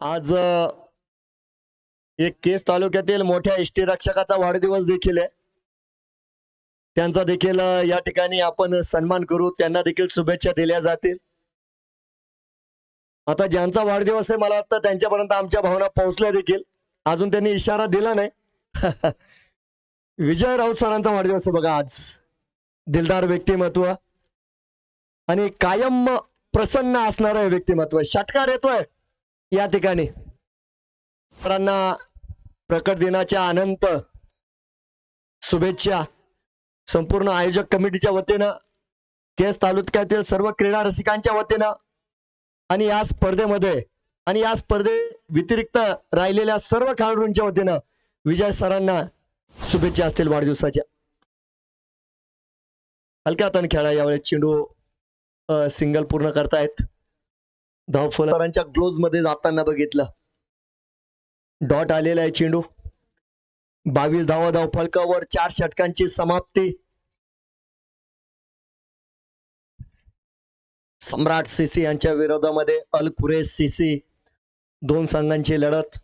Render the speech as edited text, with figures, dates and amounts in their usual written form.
आज एक केस तालुक्यातील मोठ्या एसटी रक्षकाचा वाढदिवस देखील आहे. त्यांचा देखील या ठिकाणी आपण सन्मान करू, त्यांना देखील शुभेच्छा दिल्या जातील. आता ज्यांचा वाढदिवस आहे मला वाटतं त्यांच्यापर्यंत आमच्या भावना पोहोचल्या देखील. अजून त्यांनी इशारा दिला नाही. विजय राऊत सरांचा वाढदिवस आहे बघा आज. दिलदार व्यक्तिमत्व आणि कायम प्रसन्न असणारं व्यक्तिमत्व. षटकार येतोय या ठिकाणी. सरांना प्रकट दिनाच्या अनंत शुभेच्छा. संपूर्ण आयोजक कमिटीच्या वतीनं, केस तालुक्यातील सर्व क्रीडा रसिकांच्या वतीनं आणि या स्पर्धेमध्ये आणि या स्पर्धे व्यतिरिक्त राहिलेल्या सर्व खेळाडूंच्या वतीनं विजय सरांना शुभेच्छा असतील वाढदिवसाच्या. हलक्या हाताने खेळा. यावेळेस चेंडू सिंगल पूर्ण करतायत. धावफलकांच्या ग्लोव्ज मध्ये जाताना बघितलं. डॉट आलेला आहे चेंडू. 22 धावा धावफलकावर. 4 षटकांची समाप्ती. सम्राट सीसी यांच्या विरोधामध्ये अल कुरेश सीसी. 2 संघांची लढत.